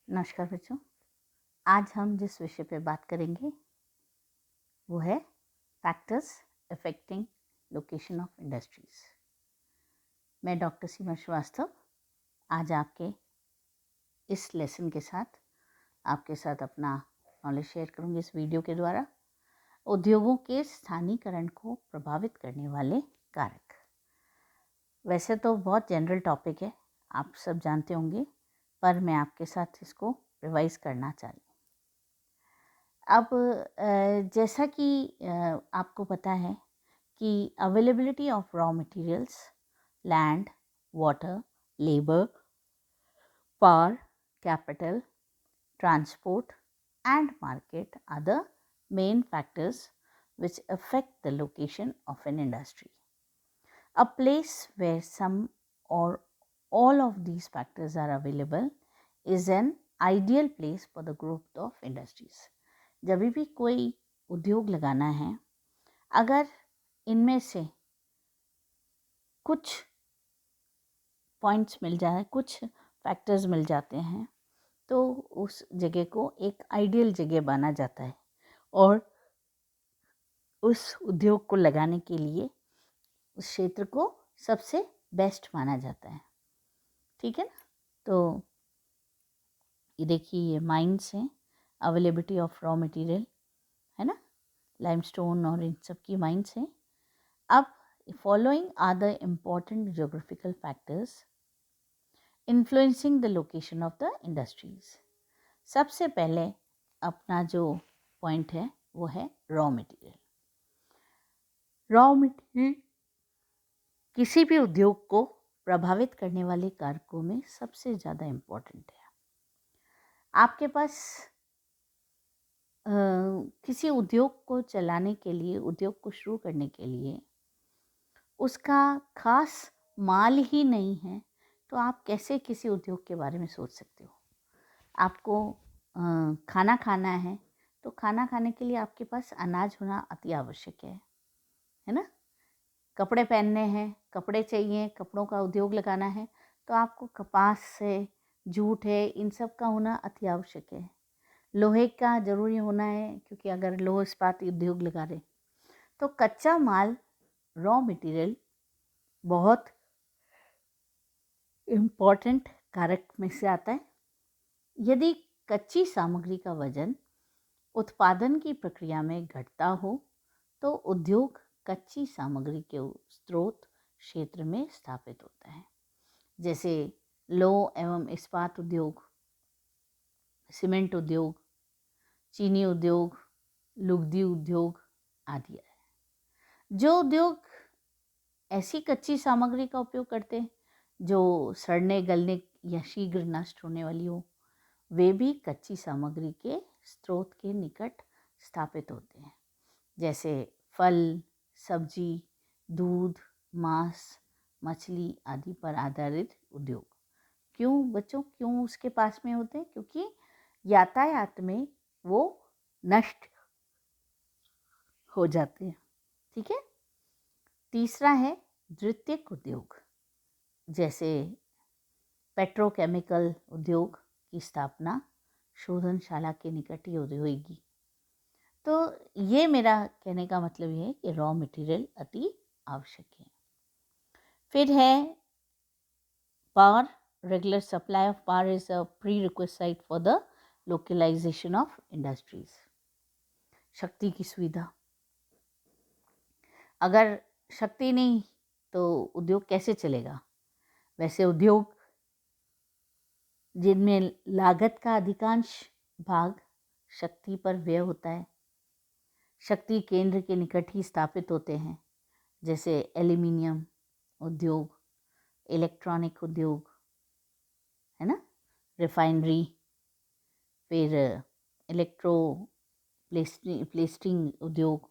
नमस्कार बच्चों। आज हम जिस विषय पे बात करेंगे वो है factors affecting location of industries. मैं डॉक्टर सीमा श्रीवास्तव आज आपके इस लेसन के साथ आपके साथ अपना नॉलेज शेयर करूंगी इस वीडियो के द्वारा। उद्योगों के स्थानीयकरण को प्रभावित करने वाले कारक। वैसे तो बहुत जनरल टॉपिक है, आप सब जानते होंगे, पर मैं आपके साथ इसको रिवाइज करना चाह रही हूँ। अब जैसा कि आपको पता है कि availability of raw materials, land, water, labour, power, capital, transport and market are the main factors which affect the location of an industry. A place where some or all of these factors are available is an ideal place for the growth of industries. जब भी कोई उद्योग लगाना है, अगर इनमें से कुछ पॉइंट्स मिल जाए, कुछ फैक्टर्स मिल जाते हैं, तो उस जगह को एक आइडियल जगह माना जाता है और उस उद्योग को लगाने के लिए उस क्षेत्र को सबसे बेस्ट माना जाता है। ठीक है ना? तो ये देखिए, ये माइंस हैं, अवेलेबिलिटी ऑफ रॉ मटेरियल है ना, लाइमस्टोन और इन सब की माइंस हैं। अब following are the important geographical factors influencing the location of the industries. सबसे पहले अपना जो पॉइंट है वो है रॉ मटेरियल। रॉ मटेरियल किसी भी उद्योग को प्रभावित करने वाले कारकों में सबसे ज़्यादा इम्पोर्टेंट है। आपके पास किसी उद्योग को चलाने के लिए, उद्योग को शुरू करने के लिए उसका खास माल ही नहीं है, तो आप कैसे किसी उद्योग के बारे में सोच सकते हो? आपको खाना खाना है, तो खाना खाने के लिए आपके पास अनाज होना अति आवश्यक है ना? कपड़े पहनने हैं, कपड़े चाहिए, कपड़ों का उद्योग लगाना है, तो आपको कपास है, जूट है, इन सब का होना अति आवश्यक है। लोहे का ज़रूरी होना है, क्योंकि अगर लोह इस्पात उद्योग लगा रहे, तो कच्चा माल, रॉ मटेरियल बहुत इम्पॉर्टेंट कारक में से आता है। यदि कच्ची सामग्री का वजन उत्पादन की प्रक्रिया में घटता हो, तो उद्योग कच्ची सामग्री के स्रोत क्षेत्र में स्थापित होता है, जैसे लौह एवं इस्पात उद्योग, सीमेंट उद्योग, चीनी उद्योग, लुगदी उद्योग आदि है। जो उद्योग ऐसी कच्ची सामग्री का उपयोग करते हैं जो सड़ने, गलने या शीघ्र नष्ट होने वाली हो, वे भी कच्ची सामग्री के स्रोत के निकट स्थापित होते हैं, जैसे फल, सब्जी, दूध, मांस, मछली आदि पर आधारित उद्योग। क्यों बच्चों, क्यों उसके पास में होते हैं? क्योंकि यातायात में वो नष्ट हो जाते हैं। ठीक है। तीसरा है द्वितीयक उद्योग, जैसे पेट्रोकेमिकल उद्योग की स्थापना शोधनशाला के निकट ही होगी। तो ये मेरा कहने का मतलब ये है कि रॉ मटेरियल अति आवश्यक है। फिर है power. Regular supply of power is a prerequisite for the localization of industries. शक्ति की सुविधा, अगर शक्ति नहीं तो उद्योग कैसे चलेगा? वैसे उद्योग जिनमें लागत का अधिकांश भाग शक्ति पर व्यय होता है, शक्ति केंद्र के निकट ही स्थापित होते हैं, जैसे एल्यूमिनियम उद्योग, इलेक्ट्रॉनिक उद्योग है ना, रिफाइनरी, फिर इलेक्ट्रो प्लेस्टिंग उद्योग।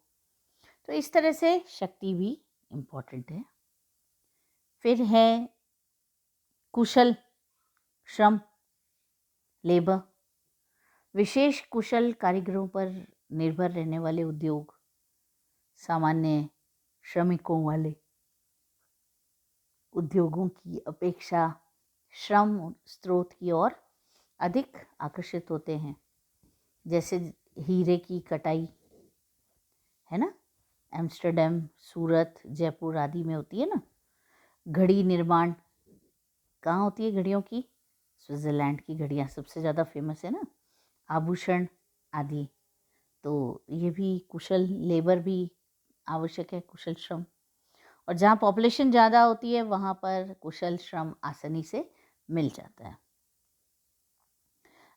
तो इस तरह से शक्ति भी इम्पोर्टेंट है। फिर है कुशल श्रम, लेबर। विशेष कुशल कारीगरों पर निर्भर रहने वाले उद्योग सामान्य श्रमिकों वाले उद्योगों की अपेक्षा श्रम स्रोत की ओर अधिक आकर्षित होते हैं, जैसे हीरे की कटाई, है ना, एम्स्टर्डम, सूरत, जयपुर आदि में होती है ना। घड़ी निर्माण कहाँ होती है घड़ियों की? स्विट्ज़रलैंड की घड़ियाँ सबसे ज़्यादा फेमस है ना। आभूषण आदि, तो ये भी कुशल लेबर भी आवश्यक है, कुशल श्रम। और जहाँ पॉपुलेशन ज़्यादा होती है वहाँ पर कुशल श्रम आसानी से मिल जाता है।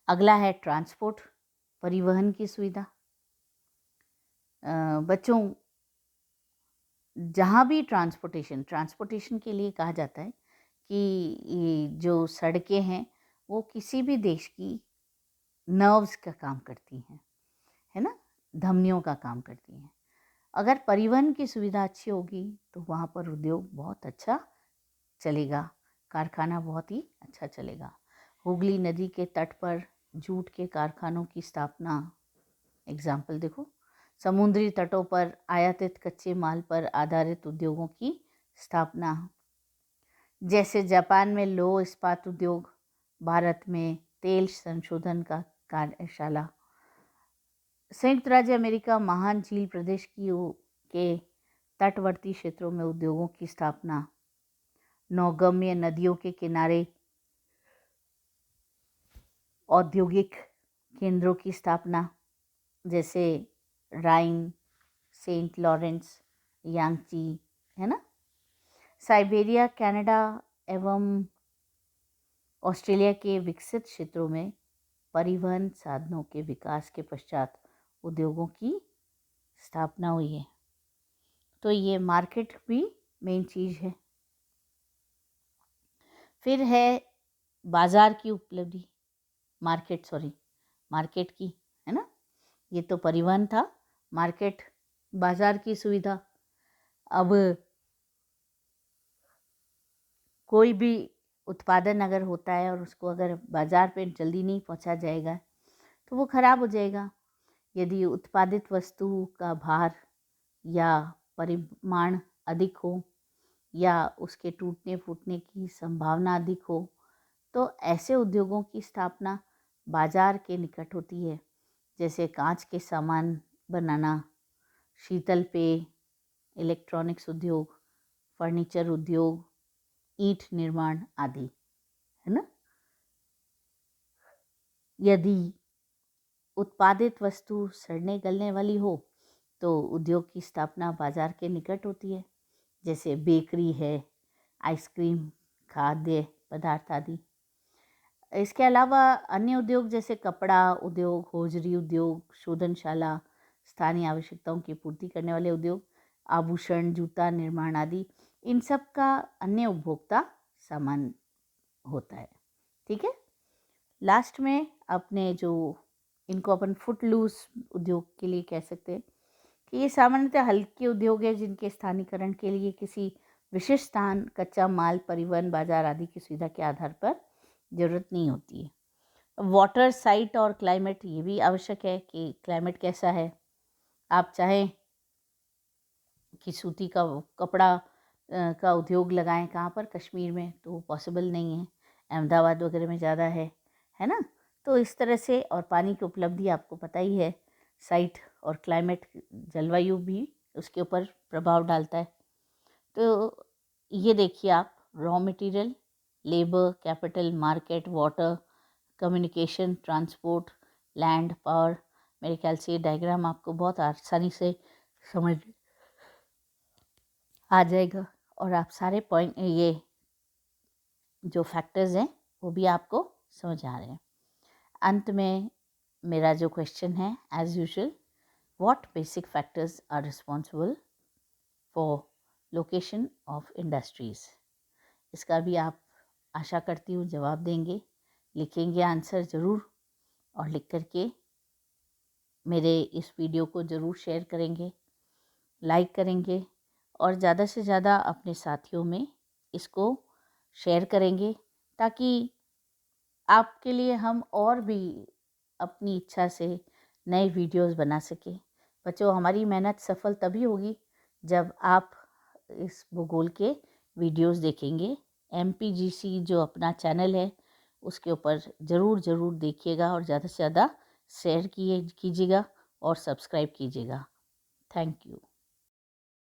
अगला है ट्रांसपोर्ट, परिवहन की सुविधा। बच्चों, जहाँ भी ट्रांसपोर्टेशन के लिए कहा जाता है कि ये जो सड़कें हैं वो किसी भी देश की नर्व्स का काम करती हैं, है ना, धमनियों का काम करती हैं। अगर परिवहन की सुविधा अच्छी होगी तो वहाँ पर उद्योग बहुत अच्छा चलेगा, कारखाना बहुत ही अच्छा चलेगा। हुगली नदी के तट पर जूट के कारखानों की स्थापना, एग्जाम्पल देखो। समुद्री तटों पर आयातित कच्चे माल पर आधारित उद्योगों की स्थापना, जैसे जापान में लौह इस्पात उद्योग, भारत में तेल संशोधन का कार्यशाला। संयुक्त राज्य अमेरिका महान झील प्रदेश के तटवर्ती क्षेत्रों में उद्योगों की स्थापना। नौगम्य नदियों के किनारे औद्योगिक केंद्रों की स्थापना, जैसे राइन, सेंट लॉरेंस, यांगची, है ना। साइबेरिया, कनाडा एवं ऑस्ट्रेलिया के विकसित क्षेत्रों में परिवहन साधनों के विकास के पश्चात उद्योगों की स्थापना हुई है। तो ये मार्केट भी मेन चीज़ है। फिर है बाज़ार की उपलब्धि, मार्केट की, है ना। ये तो परिवहन था, मार्केट, बाज़ार की सुविधा। अब कोई भी उत्पादन अगर होता है और उसको अगर बाज़ार पे जल्दी नहीं पहुंचा जाएगा तो वो ख़राब हो जाएगा। यदि उत्पादित वस्तु का भार या परिमाण अधिक हो या उसके टूटने फूटने की संभावना अधिक हो तो ऐसे उद्योगों की स्थापना बाज़ार के निकट होती है, जैसे कांच के सामान बनाना, शीतल पेय, इलेक्ट्रॉनिक्स उद्योग, फर्नीचर उद्योग, ईंट निर्माण आदि, है ना। यदि उत्पादित वस्तु सड़ने गलने वाली हो तो उद्योग की स्थापना बाज़ार के निकट होती है, जैसे बेकरी है, आइसक्रीम, खाद्य पदार्थ आदि। इसके अलावा अन्य उद्योग जैसे कपड़ा उद्योग, होजरी उद्योग, शोधनशाला, स्थानीय आवश्यकताओं की पूर्ति करने वाले उद्योग, आभूषण, जूता निर्माण आदि, इन सब का अन्य उपभोक्ता सामान होता है। ठीक है। लास्ट में अपने जो इनको अपन फुट लूज उद्योग के लिए कह सकते हैं कि ये सामान्यतः हल्के उद्योग है जिनके स्थानीकरण के लिए किसी विशिष्ट स्थान, कच्चा माल, परिवहन, बाजार आदि की सुविधा के आधार पर ज़रूरत नहीं होती है। वाटर, साइट और क्लाइमेट, ये भी आवश्यक है कि क्लाइमेट कैसा है। आप चाहें कि सूती का कपड़ा का उद्योग लगाएं कहाँ पर, कश्मीर में, तो पॉसिबल नहीं है, अहमदाबाद वगैरह में ज़्यादा है ना। तो इस तरह से, और पानी की उपलब्धि आपको पता ही है, साइट और क्लाइमेट, जलवायु भी उसके ऊपर प्रभाव डालता है। तो ये देखिए आप, raw material, labour, capital, market, water, communication, transport, land, power, मेरे ख्याल से ये डायग्राम आपको बहुत आसानी से समझ आ जाएगा और आप सारे पॉइंट, ये जो फैक्टर्स हैं वो भी आपको समझ आ रहे हैं। अंत में मेरा जो क्वेश्चन है, as usual, what basic factors are responsible for location of industries. इसका भी आप, आशा करती हूँ, जवाब देंगे, लिखेंगे आंसर ज़रूर, और लिख करके मेरे इस वीडियो को ज़रूर शेयर करेंगे, लाइक करेंगे, और ज़्यादा से ज़्यादा अपने साथियों में इसको शेयर करेंगे, ताकि आपके लिए हम और भी अपनी इच्छा से नए वीडियोस बना सकें। बच्चों, हमारी मेहनत सफल तभी होगी जब आप इस भूगोल के वीडियोस देखेंगे। MPGC जो अपना चैनल है उसके ऊपर ज़रूर देखिएगा और ज़्यादा से ज़्यादा शेयर कीजिएगा और सब्सक्राइब कीजिएगा। Thank you.